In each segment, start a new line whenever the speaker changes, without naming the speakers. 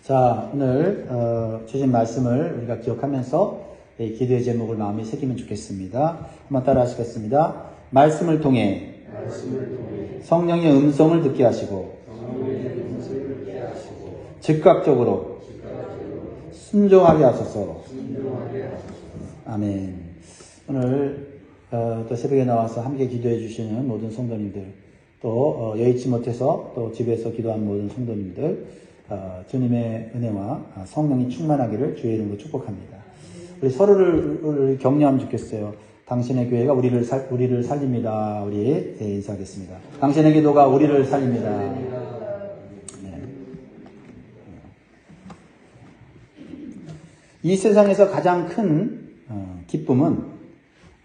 자, 오늘 주신 말씀을 우리가 기억하면서 기도의 제목을 마음에 새기면 좋겠습니다. 한번 따라 하시겠습니다. 말씀을 통해 성령의 음성을 듣게 하시고 즉각적으로 순종하게 하소서. 아멘. 오늘 또 새벽에 나와서 함께 기도해 주시는 모든 성도님들, 또 여의치 못해서 또 집에서 기도한 모든 성도님들, 주님의 은혜와 성령이 충만하기를 주의 이름으로 축복합니다. 우리 서로를 격려하면 좋겠어요. 당신의 교회가 우리를 살립니다. 우리 인사하겠습니다. 당신의 기도가 우리를 살립니다. 네. 이 세상에서 가장 큰 기쁨은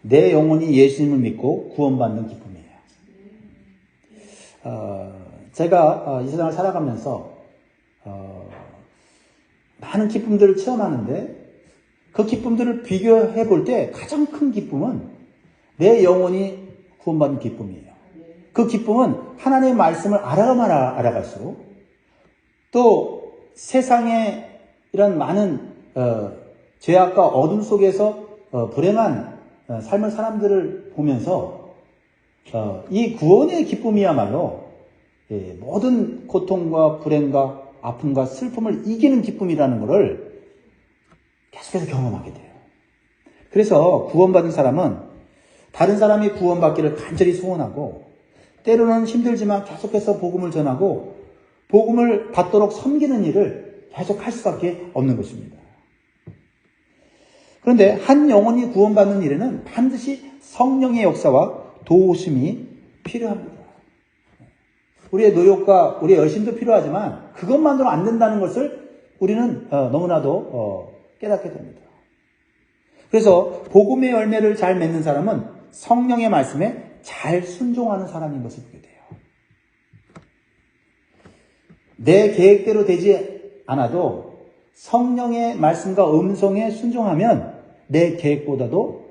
내 영혼이 예수님을 믿고 구원받는 기쁨이에요. 제가 이 세상을 살아가면서 많은 기쁨들을 체험하는데, 그 기쁨들을 비교해 볼 때 가장 큰 기쁨은 내 영혼이 구원받는 기쁨이에요. 그 기쁨은 하나님의 말씀을 알아가면 알아갈수록, 또 세상에 이런 많은 죄악과 어둠 속에서 불행한 삶을 사람들을 보면서 이 구원의 기쁨이야말로 모든 고통과 불행과 아픔과 슬픔을 이기는 기쁨이라는 것을 계속해서 경험하게 돼요. 그래서 구원받은 사람은 다른 사람이 구원받기를 간절히 소원하고, 때로는 힘들지만 계속해서 복음을 전하고 복음을 받도록 섬기는 일을 계속 할 수밖에 없는 것입니다. 그런데 한 영혼이 구원받는 일에는 반드시 성령의 역사와 도우심이 필요합니다. 우리의 노력과 우리의 열심도 필요하지만 그것만으로 안 된다는 것을 우리는 너무나도 깨닫게 됩니다. 그래서 복음의 열매를 잘 맺는 사람은 성령의 말씀에 잘 순종하는 사람인 것을 보게 돼요. 내 계획대로 되지 않아도 성령의 말씀과 음성에 순종하면 내 계획보다도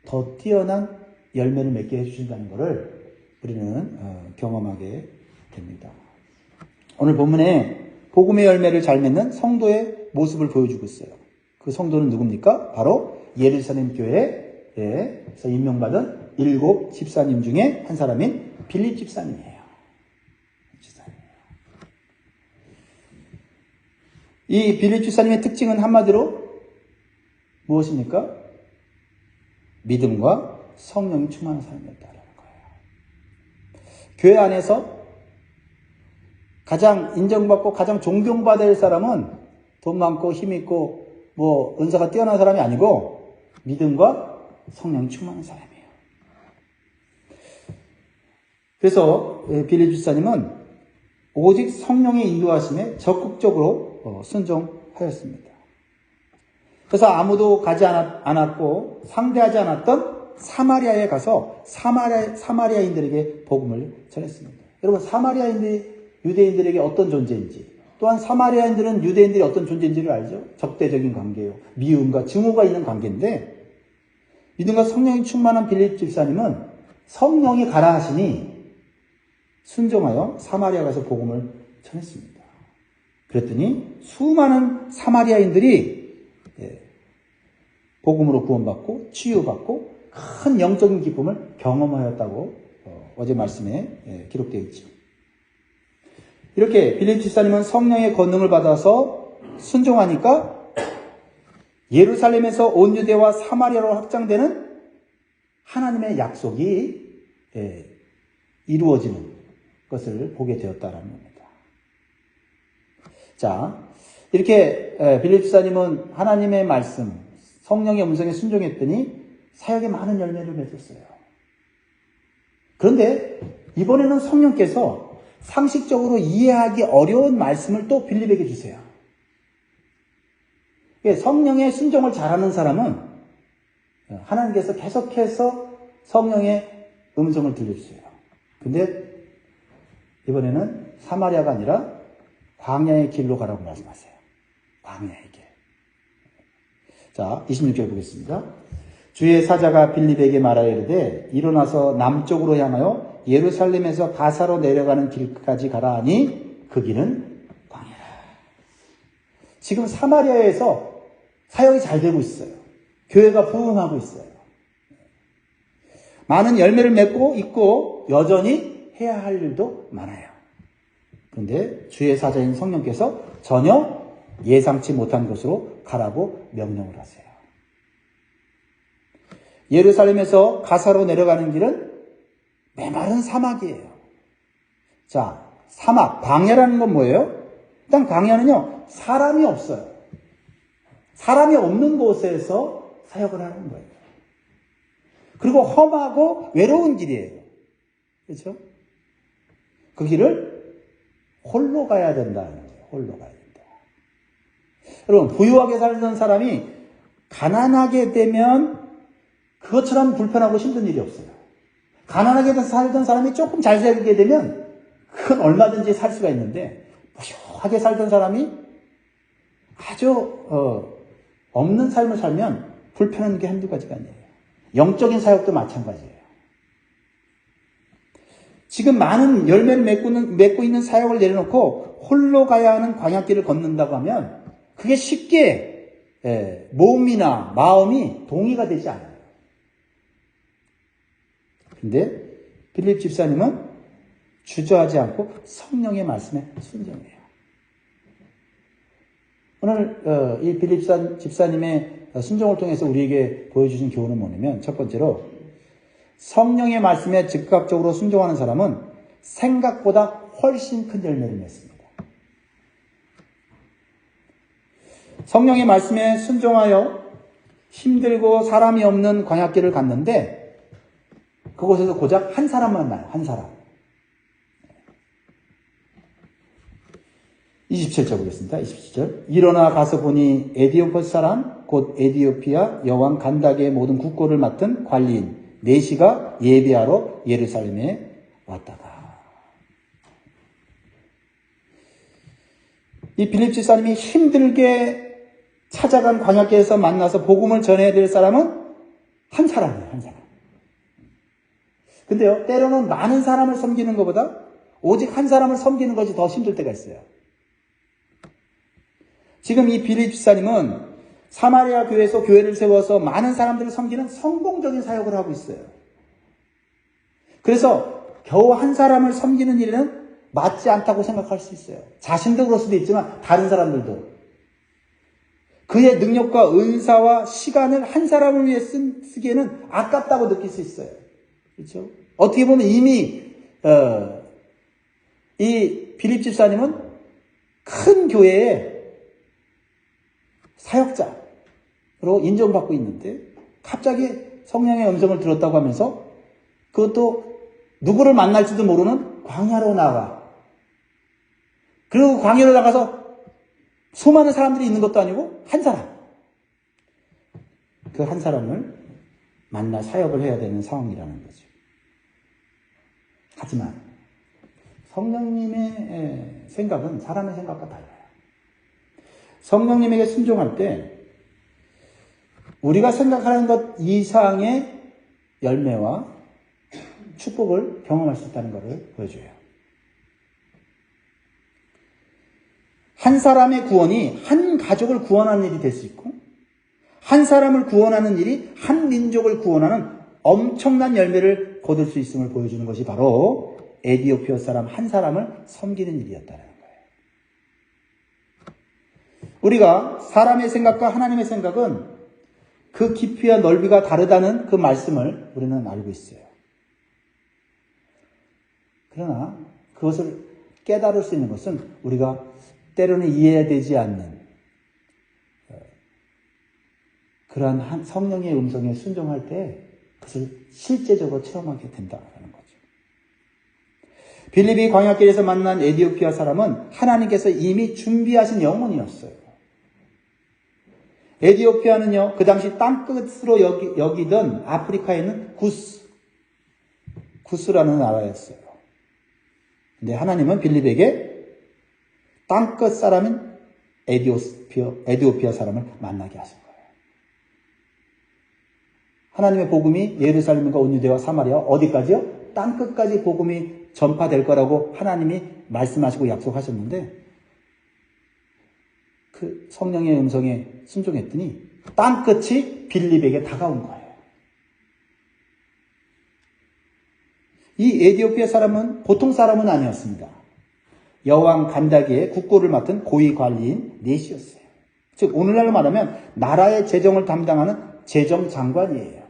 더 뛰어난 열매를 맺게 해주신다는 것을 우리는 경험하게 됩니다. 오늘 본문에 복음의 열매를 잘 맺는 성도의 모습을 보여주고 있어요. 그 성도는 누굽니까? 바로 예루살렘 교회에서 임명받은 7 집사님 중에 한 사람인 빌립 집사님이에요. 이 빌립 집사님의 특징은 한마디로 무엇입니까? 믿음과 성령이 충만한 사람이었다는 거예요. 교회 안에서 가장 인정받고 가장 존경받아야 할 사람은 돈 많고 힘 있고 은사가 뛰어난 사람이 아니고 믿음과 성령이 충만한 사람이에요. 그래서 빌립 집사님은 오직 성령의 인도하심에 적극적으로 순종하였습니다. 그래서 아무도 가지 않았고 상대하지 않았던 사마리아에 가서 사마리아인들에게 복음을 전했습니다. 여러분, 사마리아인들이 유대인들에게 어떤 존재인지, 또한 사마리아인들은 유대인들이 어떤 존재인지를 알죠? 적대적인 관계예요. 미움과 증오가 있는 관계인데, 믿음과 성령이 충만한 빌립 집사님은 성령이 가라 하시니 순종하여 사마리아 가서 복음을 전했습니다. 그랬더니 수많은 사마리아인들이 복음으로 구원받고 치유받고 큰 영적인 기쁨을 경험하였다고 어제 말씀에 기록되어 있죠. 이렇게 빌립 집사님은 성령의 권능을 받아서 순종하니까 예루살렘에서 온 유대와 사마리아로 확장되는 하나님의 약속이 이루어지는 것을 보게 되었다라는 겁니다. 자, 이렇게 빌립 집사님은 하나님의 말씀, 성령의 음성에 순종했더니 사역에 많은 열매를 맺었어요. 그런데 이번에는 성령께서 상식적으로 이해하기 어려운 말씀을 또 빌립에게 주세요. 성령의 순종을 잘하는 사람은 하나님께서 계속해서 성령의 음성을 들려주세요. 근데 이번에는 사마리아가 아니라 광야의 길로 가라고 말씀하세요. 광야의 길. 자, 26절 보겠습니다. 주의 사자가 빌립에게 말하여 이르되 일어나서 남쪽으로 향하여 예루살렘에서 가사로 내려가는 길까지 가라 하니 그 길은 광야라. 지금 사마리아에서 사역이 잘 되고 있어요. 교회가 부흥하고 있어요. 많은 열매를 맺고 있고 여전히 해야 할 일도 많아요. 그런데 주의 사자인 성령께서 전혀 예상치 못한 곳으로 가라고 명령을 하세요. 예루살렘에서 가사로 내려가는 길은 메마른 사막이에요. 자, 사막, 광야라는 건 뭐예요? 일단 광야는요, 사람이 없어요. 사람이 없는 곳에서 사역을 하는 거예요. 그리고 험하고 외로운 길이에요. 그렇죠? 그 길을 홀로 가야 된다는 거예요. 홀로 가야 된다. 여러분, 부유하게 살던 사람이 가난하게 되면 그것처럼 불편하고 힘든 일이 없어요. 가난하게 살던 사람이 조금 잘 살게 되면 그건 얼마든지 살 수가 있는데, 부유하게 살던 사람이 아주 없는 삶을 살면 불편한 게 한두 가지가 아니에요. 영적인 사역도 마찬가지예요. 지금 많은 열매를 맺고 있는 사역을 내려놓고 홀로 가야 하는 광야길을 걷는다고 하면 그게 쉽게 몸이나 마음이 동의가 되지 않아요. 근데 빌립 집사님은 주저하지 않고 성령의 말씀에 순종해요. 오늘 이 빌립 집사님의 순종을 통해서 우리에게 보여주신 교훈은 뭐냐면, 첫 번째로 성령의 말씀에 즉각적으로 순종하는 사람은 생각보다 훨씬 큰 열매를 맺습니다. 성령의 말씀에 순종하여 힘들고 사람이 없는 광야길을 갔는데 그곳에서 고작 한 사람만 만나요. 한 사람. 27절 보겠습니다. 27절. 일어나 가서 보니 에디오피아 사람 곧 에디오피아 여왕 간다게의 모든 국고를 맡은 관리인 네시가 예배하러 예루살렘에 왔다가. 이 빌립 집사님이 힘들게 찾아간 광야길에서 만나서 복음을 전해야 될 사람은 한 사람이에요. 한 사람. 근데요, 때로는 많은 사람을 섬기는 것보다 오직 한 사람을 섬기는 것이 더 힘들 때가 있어요. 지금 이 빌립 집사님은 사마리아 교회에서 교회를 세워서 많은 사람들을 섬기는 성공적인 사역을 하고 있어요. 그래서 겨우 한 사람을 섬기는 일은 맞지 않다고 생각할 수 있어요. 자신도 그럴 수도 있지만 다른 사람들도. 그의 능력과 은사와 시간을 한 사람을 위해 쓰기에는 아깝다고 느낄 수 있어요. 그렇죠? 어떻게 보면 이미 이 빌립 집사님은 큰 교회에 사역자로 인정받고 있는데 갑자기 성령의 음성을 들었다고 하면서 그것도 누구를 만날지도 모르는 광야로 나가. 그리고 광야로 나가서 수많은 사람들이 있는 것도 아니고 한 사람. 그 한 사람을 만나 사역을 해야 되는 상황이라는 거죠. 하지만 성령님의 생각은 사람의 생각과 달라요. 성령님에게 순종할 때 우리가 생각하는 것 이상의 열매와 축복을 경험할 수 있다는 것을 보여줘요. 한 사람의 구원이 한 가족을 구원하는 일이 될 수 있고, 한 사람을 구원하는 일이 한 민족을 구원하는 엄청난 열매를 거둘 수 있음을 보여주는 것이 바로 에디오피아 사람 한 사람을 섬기는 일이었다는 거예요. 우리가 사람의 생각과 하나님의 생각은 그 깊이와 넓이가 다르다는 그 말씀을 우리는 알고 있어요. 그러나 그것을 깨달을 수 있는 것은 우리가 때로는 이해되지 않는 그러한 성령의 음성에 순종할 때 그것을 실제적으로 체험하게 된다는 거죠. 빌립이 광야길에서 만난 에디오피아 사람은 하나님께서 이미 준비하신 영혼이었어요. 에디오피아는요, 그 당시 땅끝으로 여기던 아프리카에 있는 구스라는 나라였어요. 근데 하나님은 빌립에게 땅끝 사람인 에디오피아 사람을 만나게 하신 거예요. 하나님의 복음이 예루살렘과 온 유대와 사마리아 어디까지요? 땅끝까지 복음이 전파될 거라고 하나님이 말씀하시고 약속하셨는데 그 성령의 음성에 순종했더니 땅끝이 빌립에게 다가온 거예요. 이 에디오피아 사람은 보통 사람은 아니었습니다. 여왕 간다기의 국고를 맡은 고위 관리인 넷이었어요. 즉 오늘날로 말하면 나라의 재정을 담당하는 재정장관이에요.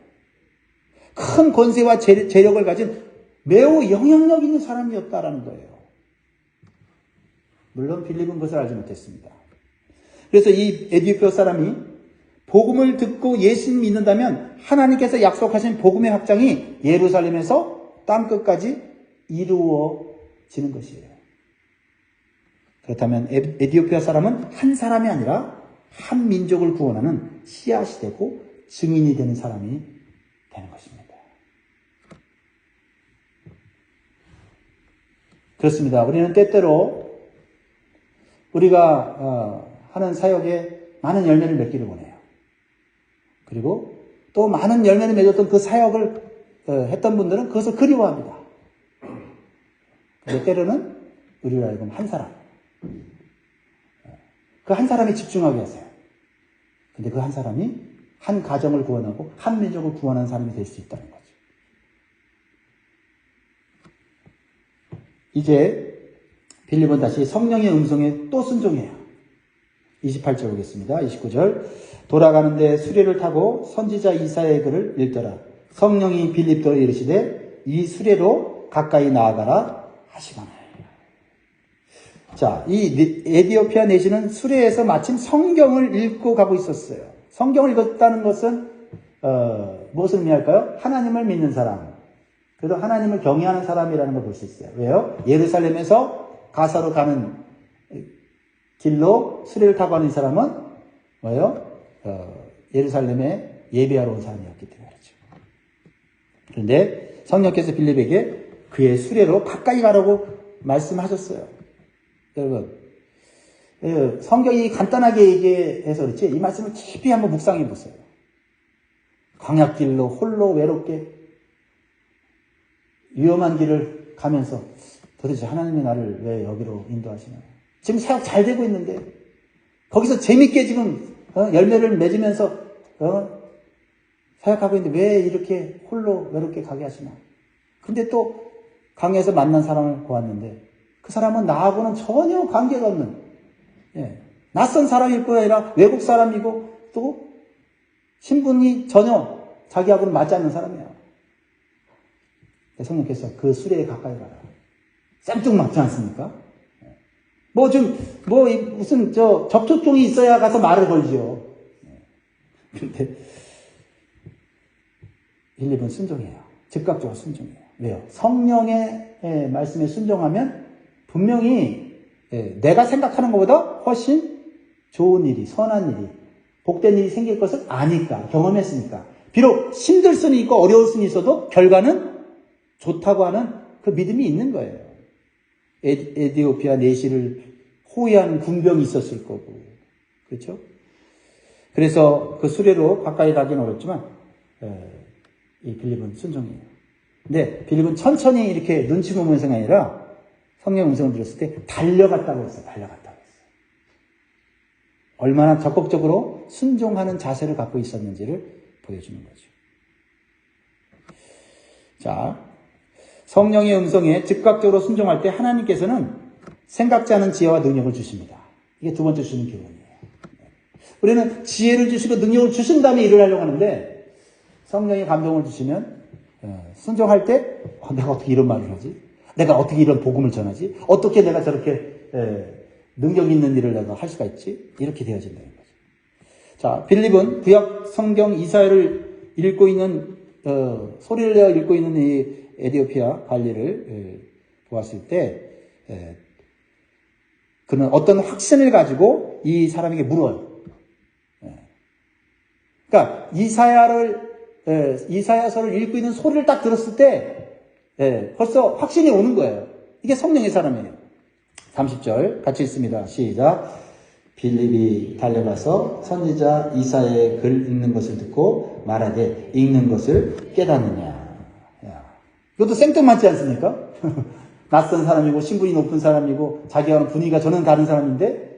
큰 권세와 재력을 가진 매우 영향력 있는 사람이었다라는 거예요. 물론 빌립은 그것을 알지 못했습니다. 그래서 이 에디오피아 사람이 복음을 듣고 예수님 믿는다면 하나님께서 약속하신 복음의 확장이 예루살렘에서 땅끝까지 이루어지는 것이에요. 그렇다면 에디오피아 사람은 한 사람이 아니라 한 민족을 구원하는 씨앗이 되고 증인이 되는 사람이 되는 것입니다. 그렇습니다. 우리는 때때로 우리가 하는 사역에 많은 열매를 맺기를 원해요. 그리고 또 많은 열매를 맺었던 그 사역을 했던 분들은 그것을 그리워합니다. 그런데 때로는 우리로 하여금 한 사람, 그 한 사람에 집중하게 하세요. 근데 그 한 사람이 한 가정을 구원하고 한 민족을 구원하는 사람이 될 수 있다는 거죠. 이제 빌립은 다시 성령의 음성에 또 순종해요. 28절 보겠습니다. 29절. 돌아가는데 수레를 타고 선지자 이사야의 글을 읽더라. 성령이 빌립도로 이르시되 이 수레로 가까이 나아가라 하시거늘. 자, 이 에디오피아 내시는 수레에서 마침 성경을 읽고 가고 있었어요. 성경을 읽었다는 것은 무엇을 의미할까요? 하나님을 믿는 사람, 그래도 하나님을 경외하는 사람이라는 걸 볼 수 있어요. 왜요? 예루살렘에서 가사로 가는 길로 수레를 타고 가는 사람은 뭐예요? 예루살렘에 예배하러 온 사람이었기 때문에 그렇죠. 그런데 성령께서 빌립에게 그의 수레로 가까이 가라고 말씀하셨어요. 여러분, 성경이 간단하게 얘기해서 그렇지 이 말씀을 깊이 한번 묵상해 보세요. 광야길로 홀로 외롭게 위험한 길을 가면서 도대체 하나님이 나를 왜 여기로 인도하시나? 지금 사역 잘 되고 있는데 거기서 재밌게 지금 열매를 맺으면서 사역하고 있는데 왜 이렇게 홀로 외롭게 가게 하시나? 근데 또 강에서 만난 사람을 보았는데 그 사람은 나하고는 전혀 관계가 없는 낯선 사람일 뿐 아니라 외국 사람이고 또 신분이 전혀 자기하고는 맞지 않는 사람이야. 성령께서 그 수레에 가까이 가라. 쌈뚱맞지 않습니까? 무슨 접촉종이 있어야 가서 말을 걸지요. 그런데 빌립은 순종해요. 즉각적으로 순종해요. 왜요? 성령의 말씀에 순종하면 분명히 내가 생각하는 것보다 훨씬 좋은 일이, 선한 일이, 복된 일이 생길 것을 아니까, 경험했으니까. 비록 힘들 수는 있고 어려울 수는 있어도 결과는 좋다고 하는 그 믿음이 있는 거예요. 에디오피아 내시를 호위하는 군병이 있었을 거고. 그렇죠? 그래서 그 수레로 가까이 가기는 어렵지만 이 빌립은 순종해요. 근데 빌립은 천천히 이렇게 눈치 보면서가 아니라 성령 음성을 들었을 때 달려갔다고 했어요. 달려갔다고 했어요. 얼마나 적극적으로 순종하는 자세를 갖고 있었는지를 보여주는 거죠. 자, 성령의 음성에 즉각적으로 순종할 때 하나님께서는 생각지 않은 지혜와 능력을 주십니다. 이게 두 번째 주시는 교훈이에요. 우리는 지혜를 주시고 능력을 주신 다음에 일을 하려고 하는데 성령의 감동을 주시면 순종할 때 내가 어떻게 이런 말을 하지? 내가 어떻게 이런 복음을 전하지? 어떻게 내가 저렇게 능력 있는 일을 내가 할 수가 있지? 이렇게 되어진다는 거죠. 자, 빌립은 구약 성경 이사야를 읽고 있는 소리를 내어 읽고 있는 이 에디오피아 관리를 보았을 때 그는 어떤 확신을 가지고 이 사람에게 물어요. 그러니까 이사야서를 읽고 있는 소리를 딱 들었을 때 벌써 확신이 오는 거예요. 이게 성령의 사람이에요. 30절 같이 읽습니다. 시작. 빌립이 달려가서 선지자 이사야의 글 읽는 것을 듣고 말하되 읽는 것을 깨닫느냐. 이것도 생뚱맞지 않습니까? 낯선 사람이고 신분이 높은 사람이고 자기와는 분위기가 전혀 다른 사람인데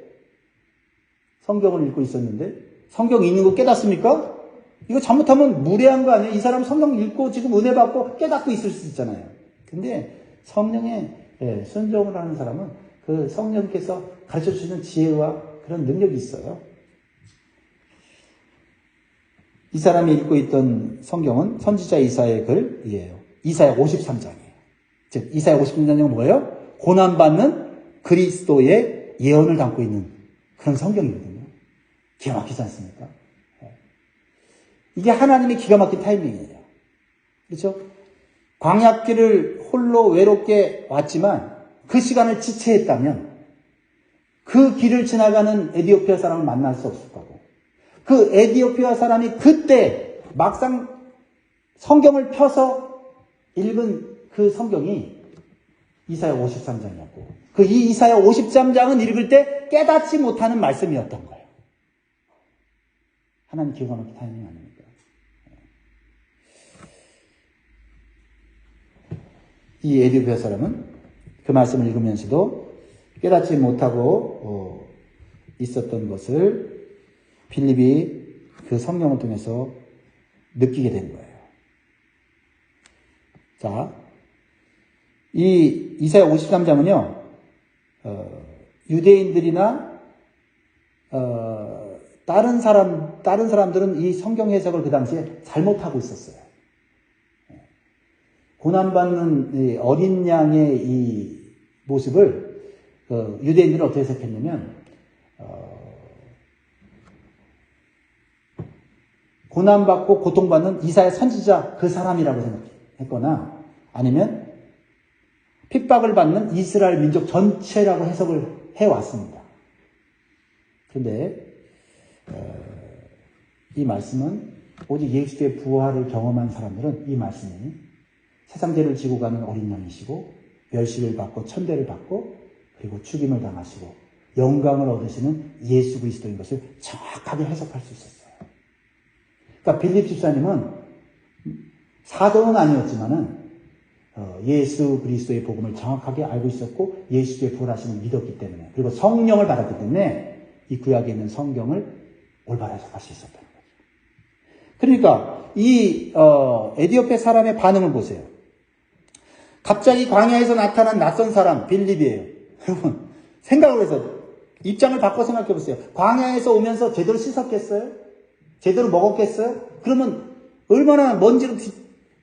성경을 읽고 있었는데 성경 읽는 거 깨닫습니까? 이거 잘못하면 무례한 거 아니에요? 이 사람 성경 읽고 지금 은혜 받고 깨닫고 있을 수 있잖아요. 근데 성령에 순종을 하는 사람은 그 성령께서 가르쳐 주시는 지혜와 그런 능력이 있어요. 이 사람이 읽고 있던 성경은 선지자 이사야의 글이에요. 이사야 53장이에요. 즉 이사야 53장은 뭐예요? 고난받는 그리스도의 예언을 담고 있는 그런 성경이거든요. 기가 막히지 않습니까? 이게 하나님의 기가 막힌 타이밍이에요. 그렇죠? 광야길을 홀로 외롭게 왔지만 그 시간을 지체했다면 그 길을 지나가는 에디오피아 사람을 만날 수 없을 거고 그 에디오피아 사람이 그때 막상 성경을 펴서 읽은 그 성경이 이사야 53장이었고 그 이사야 53장은 읽을 때 깨닫지 못하는 말씀이었던 거예요. 하나님 기가 막힌 타이밍 아닙니까? 이 에디오피아 사람은 그 말씀을 읽으면서도 깨닫지 못하고 있었던 것을 빌립이 그 성경을 통해서 느끼게 된 거예요. 자, 이 이사야 53장은요, 유대인들이나 다른 사람들은 이 성경 해석을 그 당시에 잘못하고 있었어요. 고난받는 어린 양의 이 모습을 유대인들은 어떻게 해석했냐면 고난받고 고통받는 이사야 선지자 그 사람이라고 생각했거나 아니면 핍박을 받는 이스라엘 민족 전체라고 해석을 해왔습니다. 그런데 이 말씀은 오직 예수의 부활을 경험한 사람들은 이 말씀이 세상 죄를 지고 가는 어린 양이시고 멸시를 받고 천대를 받고 그리고 죽임을 당하시고 영광을 얻으시는 예수 그리스도인 것을 정확하게 해석할 수 있었어요. 그러니까 빌립 집사님은 사도는 아니었지만은 예수 그리스도의 복음을 정확하게 알고 있었고 예수의 부활하심을 믿었기 때문에 그리고 성령을 받았기 때문에 이 구약에 있는 성경을 올바로 해석할 수 있었다는 거죠. 그러니까 이 에디오피아 사람의 반응을 보세요. 갑자기 광야에서 나타난 낯선 사람 빌립이에요. 여러분 생각을 해서 입장을 바꿔 생각해 보세요. 광야에서 오면서 제대로 씻었겠어요? 제대로 먹었겠어요? 그러면 얼마나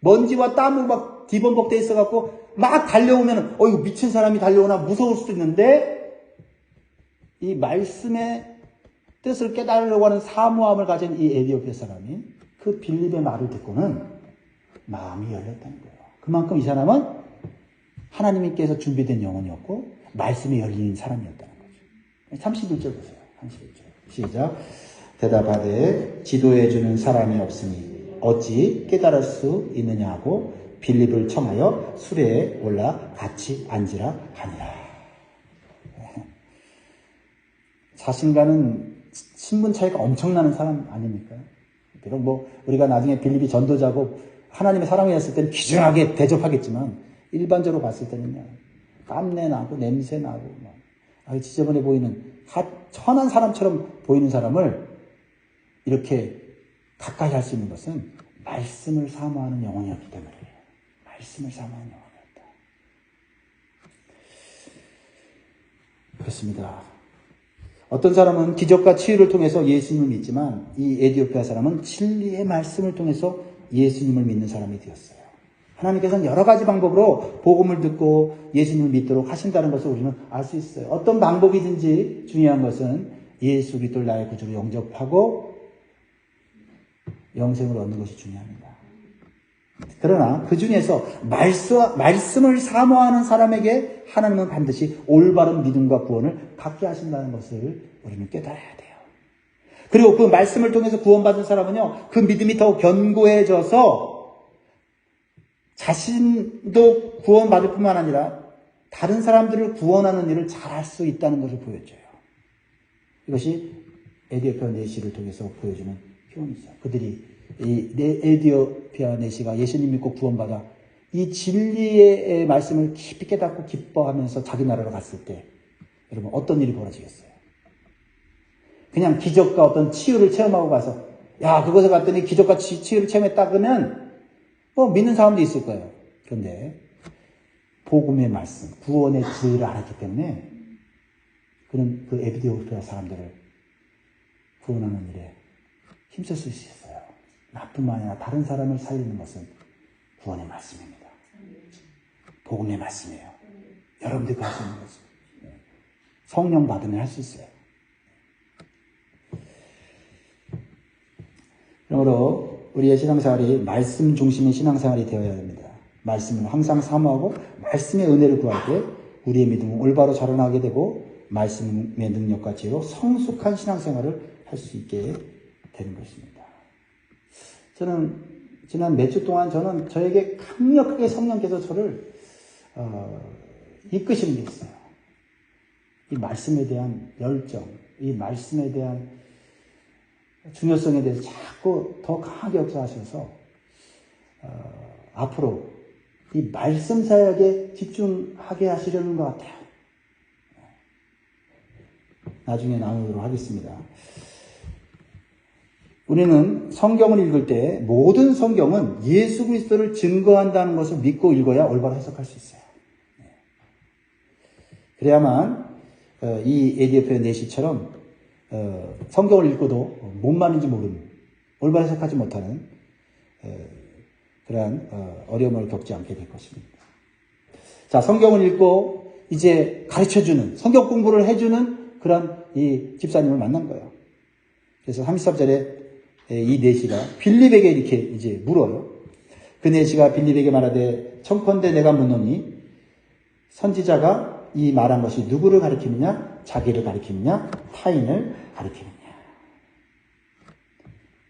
먼지와 땀으로 막 뒤범벅돼 있어갖고 막 달려오면 이거 미친 사람이 달려오나 무서울 수도 있는데 이 말씀의 뜻을 깨달으려고 하는 사모함을 가진 이 에디오피아 사람이 그 빌립의 말을 듣고는 마음이 열렸다는 거예요. 그만큼 이 사람은 하나님께서 준비된 영혼이었고 말씀이 열린 사람이었다는 거죠. 31절 보세요. 31절 시작. 대답하되 지도해주는 사람이 없으니 어찌 깨달을 수 있느냐 하고 빌립을 청하여 수레에 올라 같이 앉으라 하니라. 자신과는 신분 차이가 엄청나는 사람 아닙니까? 비록 우리가 나중에 빌립이 전도자고 하나님의 사람이었을 때는 귀중하게 대접하겠지만 일반적으로 봤을 때는요, 땀내 나고 냄새 나고 지저분해 보이는 천한 사람처럼 보이는 사람을 이렇게 가까이 할 수 있는 것은 말씀을 사모하는 영혼이었기 때문이에요. 말씀을 사모하는 영혼이었다. 그렇습니다. 어떤 사람은 기적과 치유를 통해서 예수님을 믿지만 이 에디오피아 사람은 진리의 말씀을 통해서 예수님을 믿는 사람이 되었어요. 하나님께서는 여러 가지 방법으로 복음을 듣고 예수님을 믿도록 하신다는 것을 우리는 알 수 있어요. 어떤 방법이든지 중요한 것은 예수 그리스도를 나의 구주로 영접하고 영생을 얻는 것이 중요합니다. 그러나 그 중에서 말씀을 사모하는 사람에게 하나님은 반드시 올바른 믿음과 구원을 갖게 하신다는 것을 우리는 깨달아야 돼요. 그리고 그 말씀을 통해서 구원받은 사람은요, 그 믿음이 더 견고해져서 자신도 구원받을 뿐만 아니라 다른 사람들을 구원하는 일을 잘할 수 있다는 것을 보여줘요. 이것이 에디오피아 내시를 통해서 보여주는 표현이죠. 그들이 이 에디오피아 내시가 예수님 믿고 구원받아 이 진리의 말씀을 깊이 깨닫고 기뻐하면서 자기 나라로 갔을 때 여러분 어떤 일이 벌어지겠어요? 그냥 기적과 어떤 치유를 체험하고 가서 야 그곳에 갔더니 기적과 치유를 체험했다 그러면 믿는 사람도 있을 거예요. 그런데 복음의 말씀, 구원의 진리를 알았기 때문에 그는 그 에티오피아 사람들을 구원하는 일에 힘쓸 수 있어요. 나뿐만 아니라 다른 사람을 살리는 것은 구원의 말씀입니다. 복음의 말씀이에요. 여러분들이 할 수 있는 것은 성령 받으면 할 수 있어요. 그러므로 우리의 신앙생활이 말씀 중심의 신앙생활이 되어야 됩니다. 말씀을 항상 사모하고 말씀의 은혜를 구할 때 우리의 믿음은 올바로 자라나게 되고 말씀의 능력과 지혜로 성숙한 신앙생활을 할 수 있게 되는 것입니다. 저는 지난 몇 주 동안 저에게 강력하게 성령께서 저를 이끄시는 게 있어요. 이 말씀에 대한 열정, 이 말씀에 대한 중요성에 대해서 자꾸 더 강하게 역사하셔서 앞으로 이 말씀 사역에 집중하게 하시려는 것 같아요. 나중에 나누도록 하겠습니다. 우리는 성경을 읽을 때 모든 성경은 예수 그리스도를 증거한다는 것을 믿고 읽어야 올바로 해석할 수 있어요. 그래야만 이 에디오피아 내시처럼 성경을 읽고도 뭔 말인지 모르는, 올바로 해석하지 못하는 그러한 어려움을 겪지 않게 될 것입니다. 자, 성경을 읽고 이제 가르쳐주는, 성경 공부를 해주는 그런 이 집사님을 만난 거예요. 그래서 33절에 이 내시가 빌립에게 이렇게 이제 물어요. 그 내시가 빌립에게 말하되 청컨대 내가 묻노니 선지자가 이 말한 것이 누구를 가리키느냐? 자기를 가리키느냐? 타인을 가리키느냐?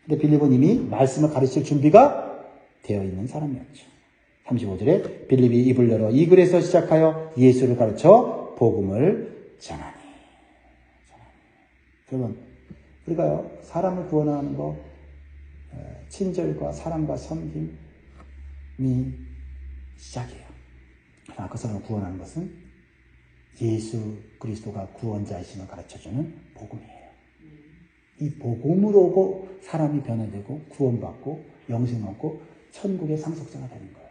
근데 빌립은 이미 말씀을 가르칠 준비가 되어 있는 사람이었죠. 35절에 빌립이 입을 열어 이 글에서 시작하여 예수를 가르쳐 복음을 전하니. 여러분, 우리가 사람을 구원하는 거, 친절과 사랑과 섬김이 시작이에요. 그러나 그 사람을 구원하는 것은 예수 그리스도가 구원자이심을 가르쳐주는 복음이에요. 이 복음으로 사람이 변화되고 구원받고 영생 얻고 천국의 상속자가 되는 거예요.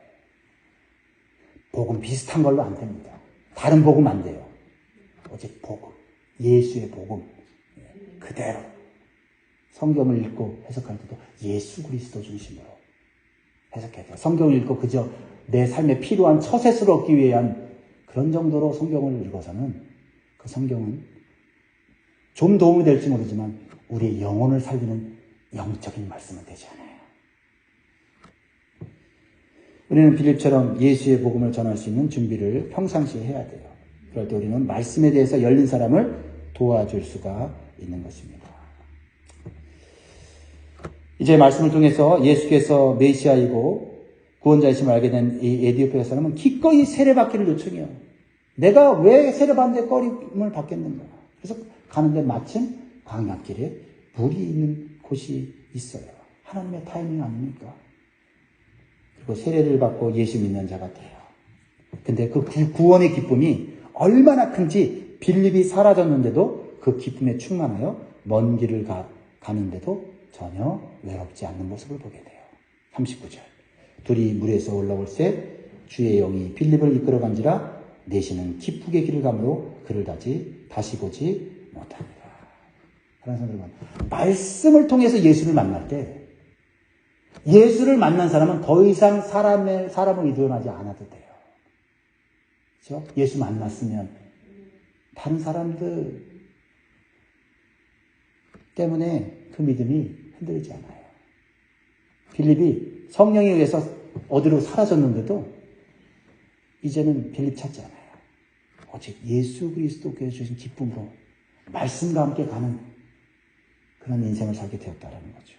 복음 비슷한 걸로 안 됩니다. 다른 복음 안 돼요. 오직 복음, 예수의 복음 그대로 성경을 읽고 해석할 때도 예수 그리스도 중심으로 해석해야 돼요. 성경을 읽고 그저 내 삶에 필요한 처세수를 얻기 위한 그런 정도로 성경을 읽어서는 그 성경은 좀 도움이 될지 모르지만 우리의 영혼을 살리는 영적인 말씀은 되지 않아요. 우리는 빌립처럼 예수의 복음을 전할 수 있는 준비를 평상시에 해야 돼요. 그럴 때 우리는 말씀에 대해서 열린 사람을 도와줄 수가 있는 것입니다. 이제 말씀을 통해서 예수께서 메시아이고 구원자이심을 알게 된 이 에티오피아 사람은 기꺼이 세례받기를 요청해요. 내가 왜 세례받는데 꺼림을 받겠는가? 그래서 가는데 마침 광야길에 물이 있는 곳이 있어요. 하나님의 타이밍 아닙니까? 그리고 세례를 받고 예수 믿는 자가 돼요. 근데 그 구원의 기쁨이 얼마나 큰지 빌립이 사라졌는데도 그 기쁨에 충만하여 먼 길을 가는데도 전혀 외롭지 않는 모습을 보게 돼요. 39절. 둘이 물에서 올라올 새 주의 영이 빌립을 이끌어간지라 내시는 기쁘게 길을 가므로 그를 다시 보지 못합니다. 사랑하는 여러분, 말씀을 통해서 예수를 만날 때 예수를 만난 사람은 더 이상 사람을 의존하지 않아도 돼요. 그렇죠? 예수 만났으면 다른 사람들 때문에 그 믿음이 흔들리지 않아요. 빌립이 성령에 의해서 어디로 사라졌는데도 이제는 빌립 찾지 않아요. 오직 예수 그리스도께서 주신 기쁨으로 말씀과 함께 가는 그런 인생을 살게 되었다는 거죠.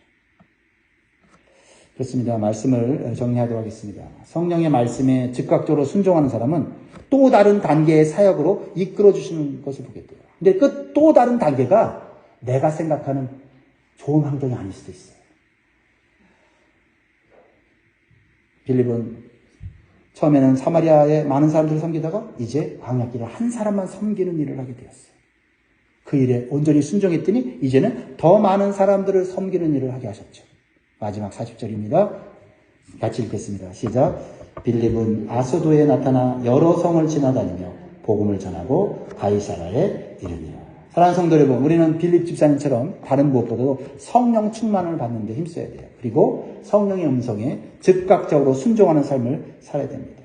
그렇습니다. 말씀을 정리하도록 하겠습니다. 성령의 말씀에 즉각적으로 순종하는 사람은 또 다른 단계의 사역으로 이끌어 주시는 것을 보게 돼요. 근데 그 또 다른 단계가 내가 생각하는 좋은 환경이 아닐 수도 있어요. 빌립은 처음에는 사마리아에 많은 사람들을 섬기다가 이제 광야길에 한 사람만 섬기는 일을 하게 되었어요. 그 일에 온전히 순종했더니 이제는 더 많은 사람들을 섬기는 일을 하게 하셨죠. 마지막 40절입니다. 같이 읽겠습니다. 시작. 빌립은 아소도에 나타나 여러 성을 지나다니며 복음을 전하고 가이사라에 이르니라. 사랑하는 성도 여러분, 우리는 빌립 집사님처럼 다른 무엇보다도 성령 충만을 받는 데 힘써야 돼요. 그리고 성령의 음성에 즉각적으로 순종하는 삶을 살아야 됩니다.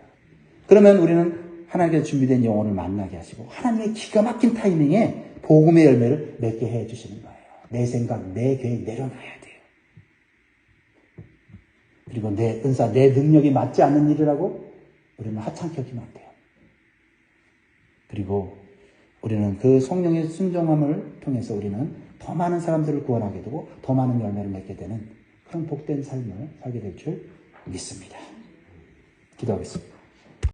그러면 우리는 하나님께서 준비된 영혼을 만나게 하시고 하나님의 기가 막힌 타이밍에 복음의 열매를 맺게 해 주시는 거예요. 내 생각, 내 계획 내려놔야 돼요. 그리고 내 은사, 내 능력이 맞지 않는 일이라고 우리는 하찮게 여기면 안 돼요. 그리고 우리는 그 성령의 순종함을 통해서 우리는 더 많은 사람들을 구원하게 되고 더 많은 열매를 맺게 되는 그런 복된 삶을 살게 될 줄 믿습니다. 기도하겠습니다.